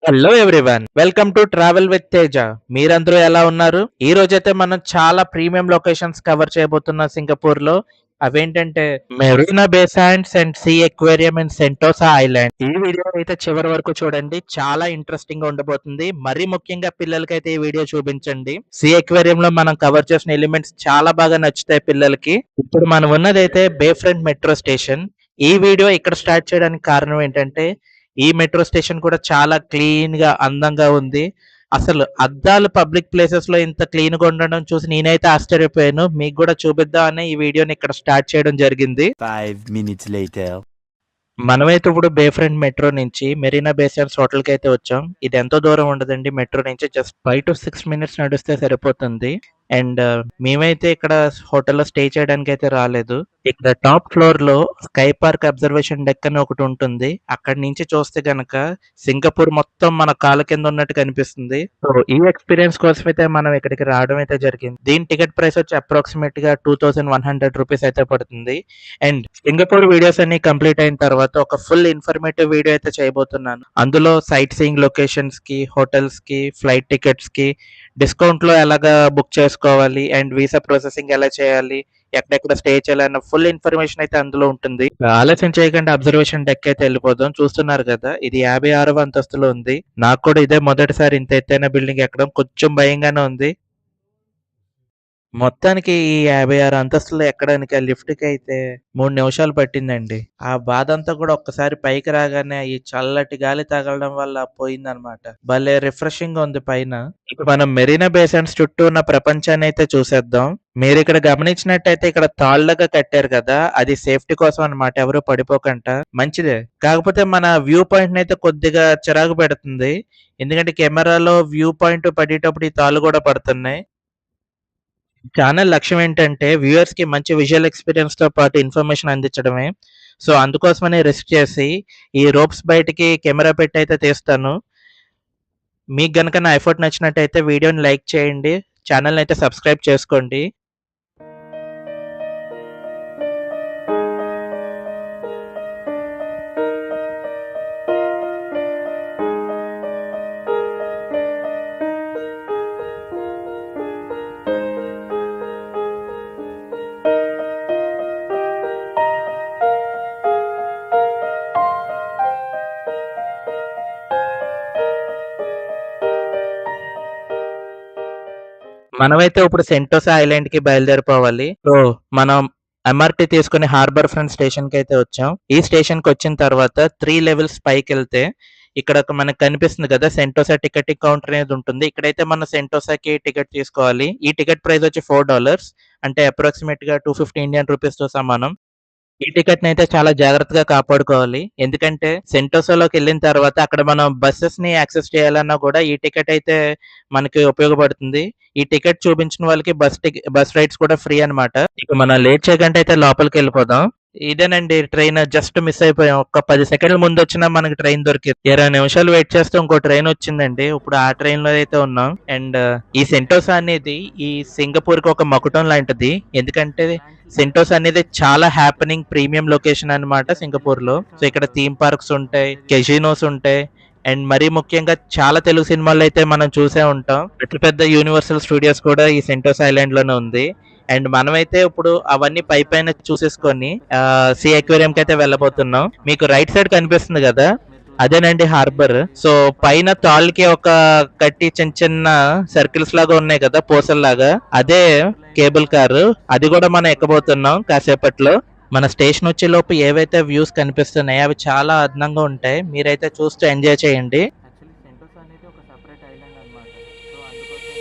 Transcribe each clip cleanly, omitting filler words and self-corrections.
Hello everyone, welcome to travel with Teja. మీరందరూ ఎలా ఉన్నారు? ఈ రోజైతే మనం చాలా ప్రీమియం లొకేషన్స్ కవర్ చేయబోతున్న సింగపూర్ లో. అవేంటంటే Marina Bay Sands and Sea Aquarium and Sentosa Island. ఈ వీడియో అయితే చివరి వరకు చూడండి, చాలా ఇంట్రెస్టింగ్ గా ఉండబోతుంది. మరీ ముఖ్యంగా పిల్లలకైతే ఈ వీడియో చూపించండి. సీ ఎక్వేరియం లో మనం కవర్ చేసిన ఎలిమెంట్స్ చాలా బాగా నచ్చుతాయి పిల్లలకి. ఇప్పుడు మనం ఉన్నదైతే బే ఫ్రంట్ మెట్రో స్టేషన్. ఈ వీడియో ఇక్కడ స్టార్ట్ చేయడానికి కారణం ఏంటంటే ఈ మెట్రో స్టేషన్ కూడా చాలా క్లీన్ గా అందంగా ఉంది. అసలు అద్దాలు పబ్లిక్ ప్లేసెస్ లో ఇంత క్లీన్ గా ఉండడం చూసి నేనైతే ఆశ్చర్యపోయాను. మీకు కూడా చూపిద్దామని ఈ వీడియోని ఇక్కడ స్టార్ట్ చేయడం జరిగింది. 5 minutes later. మనమైతే ఇప్పుడు బే ఫ్రంట్ మెట్రో నుంచి మెరీనా బే సాండ్స్ హోటల్ కి అయితే వచ్చాం. ఇది ఎంతో దూరం ఉండదండి, మెట్రో నుంచి జస్ట్ 5 to 6 minutes నడిస్తే సరిపోతుంది. అండ్ మేమైతే ఇక్కడ హోటల్లో స్టే చేయడానికి అయితే రాలేదు. ఇక్కడ టాప్ ఫ్లోర్ లో స్కై పార్క్ అబ్జర్వేషన్ డెక్ అని ఒకటి ఉంటుంది. అక్కడి నుంచి చూస్తే గనక సింగపూర్ మొత్తం మన కాళ్ళ కింద ఉన్నట్టు కనిపిస్తుంది. సో ఈ ఎక్స్పీరియన్స్ కోసం అయితే మనం ఇక్కడికి రావడం అయితే జరిగింది. దీని టికెట్ ప్రైస్ వచ్చి అప్రాక్సిమేట్ గా 2100 రూపీస్ అయితే పడుతుంది. అండ్ సింగపూర్ వీడియోస్ అన్ని కంప్లీట్ అయిన తర్వాత ఒక ఫుల్ ఇన్ఫర్మేటివ్ వీడియో అయితే చేయబోతున్నాను. అందులో సైట్ సీయింగ్ లొకేషన్స్ కి, హోటల్స్ కి, ఫ్లైట్ టికెట్స్ కి డిస్కౌంట్ లో ఎలాగా బుక్ చేసుకోవాలి అండ్ వీసా ప్రాసెసింగ్ ఎలా చేయాలి, ఎక్కడెక్కడ స్టే చేయాలన్న ఫుల్ ఇన్ఫర్మేషన్ అయితే అందులో ఉంటుంది. ఆలస్యం చేయకుండా అబ్జర్వేషన్ డెక్ అయితే వెళ్ళిపోదాం. చూస్తున్నారు కదా, ఇది 56వ అంతస్తులో ఉంది. నాకు కూడా ఇదే మొదటిసారి ఇంత ఎత్తైన బిల్డింగ్ ఎక్కడం కొంచెం భయంగానే ఉంది. మొత్తానికి ఈ 56 అంతస్తులు ఎక్కడానికి ఆ లిఫ్ట్‌కి అయితే 3 నిమిషాలు పట్టిందండి. ఆ బాధంతా కూడా ఒక్కసారి పైకి రాగానే ఈ చల్లటి గాలి తగలడం వల్ల పోయిందనమాట. భలే రిఫ్రెషింగ్‌గా ఉంది పైన. ఇప్పుడు మనం మెరీనా బే సాండ్స్ చుట్టూ ఉన్న ప్రపంచాన్ని అయితే చూసేద్దాం. మీరిక్కడ గమనించినట్టయితే ఇక్కడ తాళ్ళగా కట్టారు కదా, అది సేఫ్టీ కోసం అన్నమాట. ఎవరు పడిపోకంట. మంచిదే. కాకపోతే మన వ్యూ పాయింట్ అయితే కొద్దిగా చిరాకు పెడుతుంది. ఎందుకంటే కెమెరాలో వ్యూ పాయింట్ పడేటప్పుడు ఈ తాళ్ళు కూడా పడుతున్నాయి. ఛానల్ లక్ష్యం ఏంటంటే వ్యూయర్స్ కి మంచి విజువల్ ఎక్స్పీరియన్స్ తో పాటు ఇన్ఫర్మేషన్ అందించడమే. సో అందుకోసమనే రిస్క్ చేసి ఈ రోప్స్ బయటికి కెమెరా పెట్టి అయితే తీస్తాను. మీకు గనక నా ఎఫర్ట్ నచ్చినట్టయితే వీడియోని లైక్ చేయండి, ఛానల్ అయితే సబ్స్క్రైబ్ చేసుకోండి. మనమైతే ఇప్పుడు సెంటోసా ఐలాండ్ కి బయలుదేరిపోవాలి. సో మనం ఎంఆర్టీ తీసుకుని హార్బర్ ఫ్రంట్ స్టేషన్ కి అయితే వచ్చాం. ఈ స్టేషన్ కి వచ్చిన తర్వాత 3 లెవెల్స్ పైకి వెళ్తే ఇక్కడ మనకు కనిపిస్తుంది కదా, సెంటోసా టికెటింగ్ కౌంటర్ అనేది ఉంటుంది. ఇక్కడైతే మనం సెంటోసాకి టికెట్ తీసుకోవాలి. ఈ టికెట్ ప్రైస్ వచ్చి $4, అంటే అప్రాక్సిమేట్ గా 250 ఇండియన్ రూపీస్ తో సమానం. ఈ టికెట్ అయితే చాలా జాగ్రత్తగా కాపాడుకోవాలి. ఎందుకంటే సెంటోసాలోకి వెళ్ళిన తర్వాత అక్కడ మనం బస్సెస్ ని యాక్సెస్ చేయాలన్నా కూడా ఈ టికెట్ అయితే మనకి ఉపయోగపడుతుంది. ఈ టికెట్ చూపించిన వాళ్ళకి బస్ రైడ్స్ కూడా ఫ్రీ అన్నమాట. ఇక మనం లేట్ చేయకుండా అయితే లోపలికి వెళ్ళిపోదాం. ఇదేనండి ట్రైన్, జస్ట్ మిస్ అయిపోయాం. ఒక 10 సెకండ్ల ముందు వచ్చినా మనకి ట్రైన్ దొరికింది. 20 నిమిషాలు వెయిట్ చేస్తే ఇంకో ట్రైన్ వచ్చిందండి. ఇప్పుడు ఆ ట్రైన్ లో అయితే ఉన్నాం. అండ్ ఈ సెంటోసా అనేది ఈ సింగపూర్ కి ఒక మకుటం లాంటిది. ఎందుకంటే సెంటోసా అనేది చాలా హ్యాపెనింగ్ ప్రీమియం లొకేషన్ అన్నమాట సింగపూర్ లో. సో ఇక్కడ థీమ్ పార్క్స్ ఉంటాయి, కెజినోస్ ఉంటాయి. అండ్ మరీ ముఖ్యంగా చాలా తెలుగు సినిమాల్లో అయితే మనం చూసే ఉంటాం. పెద్ద పెద్ద యూనివర్సల్ స్టూడియోస్ కూడా ఈ సెంటోసా ఐలాండ్ లోనే ఉంది. అండ్ మనమైతే ఇప్పుడు అవన్నీ పైన చూసేసుకొని సీ అక్వేరియం కి అయితే వెళ్ళబోతున్నాం. మీకు రైట్ సైడ్ కనిపిస్తుంది కదా, అదేనండి హార్బర్. సో పైన తాళ్ళకి ఒక కట్టి చిన్న చిన్న సర్కిల్స్ లాగా ఉన్నాయి కదా, పూసల్లాగా, అదే కేబుల్ కారు. అది కూడా మనం ఎక్కబోతున్నాం కాసేపట్లో. మన స్టేషన్ వచ్చే లోపు ఏవైతే వ్యూస్ కనిపిస్తున్నాయో అవి చాలా అందంగా ఉంటాయి. మీరైతే చూస్తూ ఎంజాయ్ చేయండి. సెంటోసా అనేది ఒక సెపరేట్ ఐలాండ్ అన్నమాట. సో అందుకోసం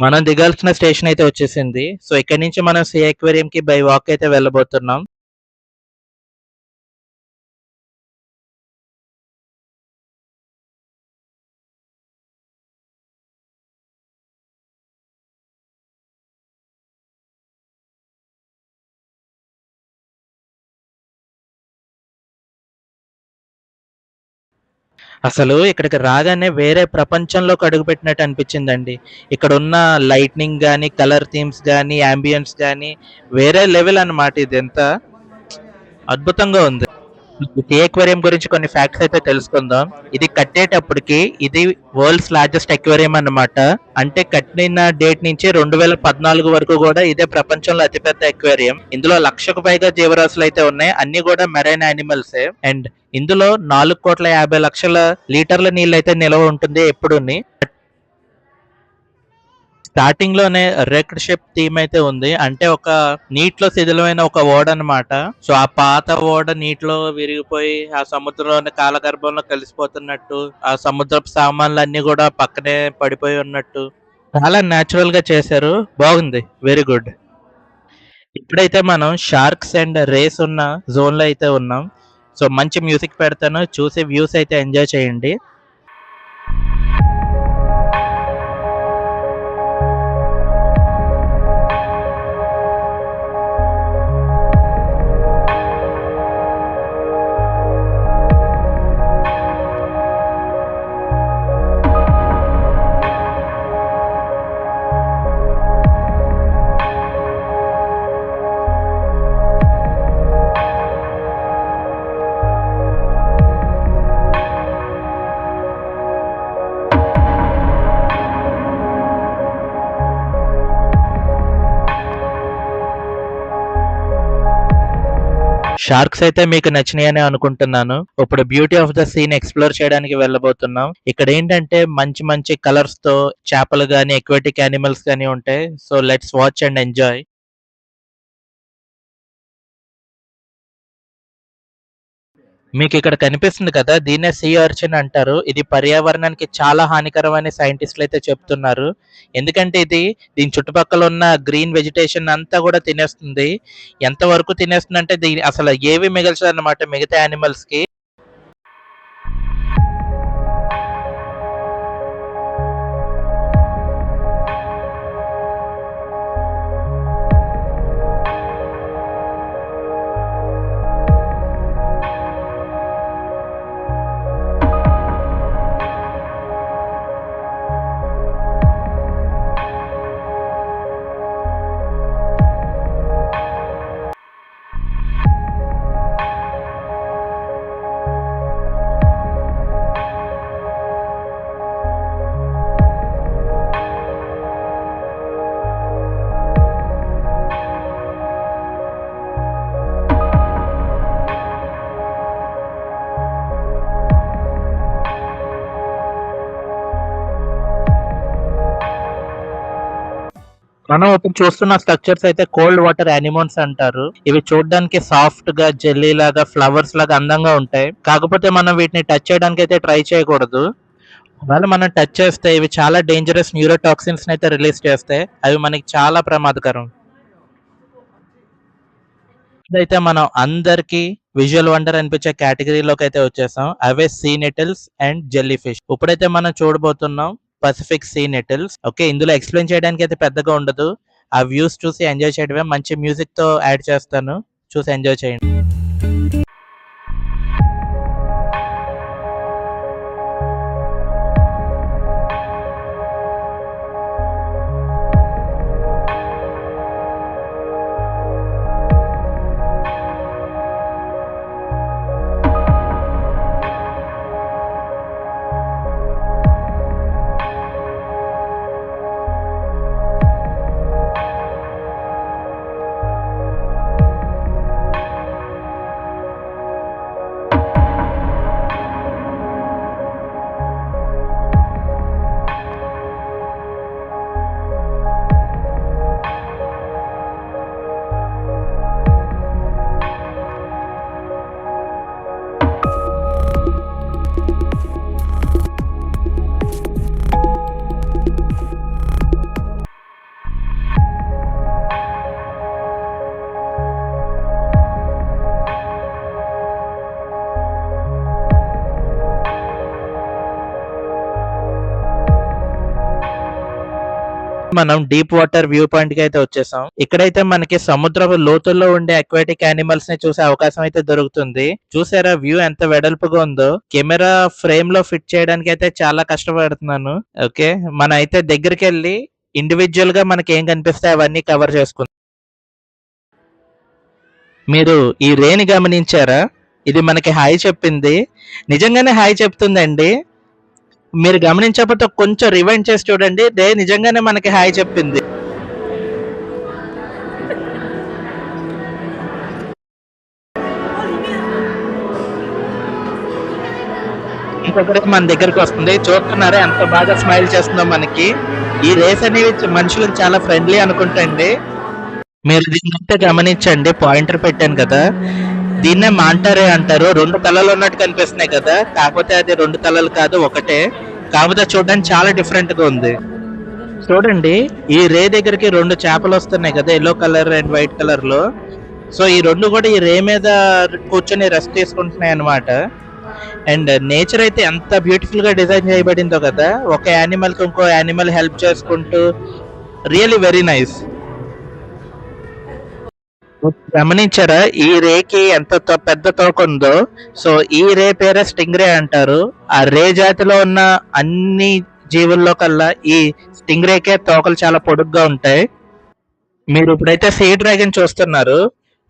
మనం దిగాల్సిన స్టేషన్ అయితే వచ్చేసింది. సో ఇక్కడి నుంచి మనం సీ అక్వేరియం కి బై వాక్ అయితే వెళ్ళబోతున్నాం. అసలు ఇక్కడికి రాగానే వేరే ప్రపంచంలోకి అడుగుపెట్టినట్టు అనిపించిందండి. ఇక్కడ ఉన్న లైట్నింగ్ గానీ, కలర్ థీమ్స్ గానీ, యాంబియన్స్ గానీ వేరే లెవెల్ అన్నమాట. ఇదంతా అద్భుతంగా ఉంది. ఈ అక్వేరియం గురించి కొన్ని ఫ్యాక్ట్స్ అయితే తెలుసుకుందాం. ఇది కట్టేటప్పటికి ఇది వరల్డ్స్ లార్జెస్ట్ అక్వేరియం అన్నమాట. అంటే కట్టిన డేట్ నుంచి 2014 వరకు కూడా ఇదే ప్రపంచంలో అతిపెద్ద అక్వేరియం. ఇందులో 1,00,000కు పైగా జీవరాశులు అయితే ఉన్నాయి. అన్ని కూడా మెరైన్ యానిమల్సే. అండ్ ఇందులో 4,50,00,000 లీటర్ల నీళ్ళు అయితే నిల్వ ఉంటుంది ఎప్పుడుని. స్టార్టింగ్ లోనే రెక్డ్ షిప్ థీమ్ అయితే ఉంది. అంటే ఒక నీటిలో శిథిలమైన ఒక ఓడ అన్నమాట. సో ఆ పాత ఓడ నీటిలో విరిగిపోయి ఆ సముద్రంలోని కాలగర్భంలో కలిసిపోతున్నట్టు, ఆ సముద్రపు సామాన్లు అన్ని కూడా పక్కనే పడిపోయి ఉన్నట్టు చాలా న్యాచురల్ గా చేశారు. బాగుంది. Very good. ఇప్పుడైతే మనం షార్క్స్ అండ్ రేస్ ఉన్న జోన్ లో అయితే ఉన్నాం. సో మంచి మ్యూజిక్ పెడతాను, చూసి వ్యూస్ అయితే ఎంజాయ్ చేయండి. షార్క్స్ అయితే మీకు నచ్చినాయని అనుకుంటున్నాను. ఇప్పుడు beauty of the scene explore చేయడానికి వెళ్ళబోతున్నాం. ఇక్కడ ఏంటంటే మంచి మంచి కలర్స్ తో చేపలు గానీ, ఎక్వాటిక్ యానిమల్స్ గానీ ఉంటాయి. So let's watch and enjoy. మీకు ఇక్కడ కనిపిస్తుంది కదా, దీన్నే సీ అర్చిన్ అంటారు. ఇది పర్యావరణానికి చాలా హానికరమని సైంటిస్టులు అయితే చెప్తున్నారు. ఎందుకంటే ఇది దీని చుట్టుపక్కల ఉన్న గ్రీన్ వెజిటేషన్ అంతా కూడా తినేస్తుంది. ఎంత వరకు తినేస్తుంది అంటే దీని అసలు ఏవి మిగల్చదు అన్నమాట మిగతా యానిమల్స్ కి. మనం ఇప్పుడు చూస్తున్న స్ట్రక్చర్స్ అయితే కోల్డ్ వాటర్ యానిమోన్స్ అంటారు. ఇవి చూడడానికి సాఫ్ట్ గా జెల్లీ లాగా ఫ్లవర్స్ లాగా అందంగా ఉంటాయి. కాకపోతే మనం వీటిని టచ్ చేయడానికి అయితే ట్రై చేయకూడదు. ఒకవేళ మనం టచ్ చేస్తే ఇవి చాలా డేంజరస్ న్యూరోటాక్సిన్స్ అయితే రిలీజ్ చేస్తాయి. అవి మనకి చాలా ప్రమాదకరం. ఇదైతే మనం అందరికి విజువల్ వండర్ అనిపించే కేటగిరీలోకి అయితే వచ్చేసాం. అవే see nettles and jelly fish. ఇప్పుడైతే మనం చూడబోతున్నాం పసిఫిక్ సీ నెటిల్స్. ఓకే, ఇందులో ఎక్స్ప్లెయిన్ చేయడానికి అయితే పెద్దగా ఉండదు. ఆ వ్యూస్ చూసి ఎంజాయ్ చేయడమే. మంచి మ్యూజిక్ తో యాడ్ చేస్తాను, చూసి ఎంజాయ్ చేయండి. మనం డీప్ వాటర్ వ్యూ పాయింట్ కి అయితే వచ్చేసాం. ఇక్కడైతే మనకి సముద్రపు లోతుల్లో ఉండే అక్వాటిక్ యానిమల్స్ ని చూసే అవకాశం అయితే దొరుకుతుంది. చూసారా వ్యూ ఎంత వెడల్పుగా ఉందో. కెమెరా ఫ్రేమ్ లో ఫిట్ చేయడానికి అయితే చాలా కష్టపడుతున్నాను. ఓకే, మనం అయితే దగ్గరికి వెళ్ళి ఇండివిజువల్ గా మనకి ఏం కనిపిస్తాయి అవన్నీ కవర్ చేసుకుందాం. మీరు ఈ రేని గమనించారా? ఇది మనకి హాయ్ చెప్పింది. నిజంగానే హాయ్ చెప్తుందండి. మీరు గమనించకపోతే కొంచెం రివైండ్ చేసి చూడండి. దే నిజంగానే మనకి హాయ్ చెప్పింది. ఇంకొకటి మన దగ్గరికి వస్తుంది. చూస్తున్నారా ఎంత బాగా స్మైల్ చేస్తుందో మనకి. ఈ రేస్ అనేవి మనుషులకు చాలా ఫ్రెండ్లీ అనుకుంటండి. మీరు దీన్ని అయితే గమనించండి, పాయింటర్ పెట్టాను కదా, దీన్నే మాంటారే అంటారు. రెండు తలలు ఉన్నట్టు కనిపిస్తున్నాయి కదా, కాకపోతే అది రెండు తలలు కాదు, ఒకటే. కాకపోతే చూడడానికి చాలా డిఫరెంట్ గా ఉంది. చూడండి, ఈ రే దగ్గరికి రెండు చేపలు వస్తున్నాయి కదా, yellow colour and white colour లో. సో ఈ రెండు కూడా ఈ రే మీద కూర్చొని రెస్ట్ తీసుకుంటున్నాయి అన్నమాట. అండ్ నేచర్ అయితే ఎంత బ్యూటిఫుల్ గా డిజైన్ చేయబడిందో కదా, ఒక యానిమల్ కి ఇంకో యానిమల్ హెల్ప్ చేసుకుంటూ. Really very nice. గమనించారా ఈ రేకి ఎంత పెద్ద తోక ఉందో? సో ఈ రే పేరే స్టింగ్ రే అంటారు. ఆ రే జాతిలో ఉన్న అన్ని జీవుల్లో కల్లా ఈ స్టింగ్ రేకే తోకలు చాలా పొడుగ్గా ఉంటాయి. మీరు ఇప్పుడైతే సీ డ్రాగన్ చూస్తున్నారు.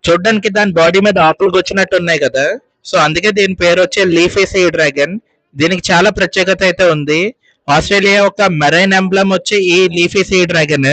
చూడడానికి దాని బాడీ మీద ఆకులు వచ్చినట్టు ఉన్నాయి కదా, సో అందుకే దీని పేరు వచ్చే లీఫీ సీ డ్రాగన్. దీనికి చాలా ప్రత్యేకత అయితే ఉంది. ఆస్ట్రేలియా ఒక మెరైన్ ఎంబ్లమ్ వచ్చి ఈ లీఫీ సీ డ్రాగన్.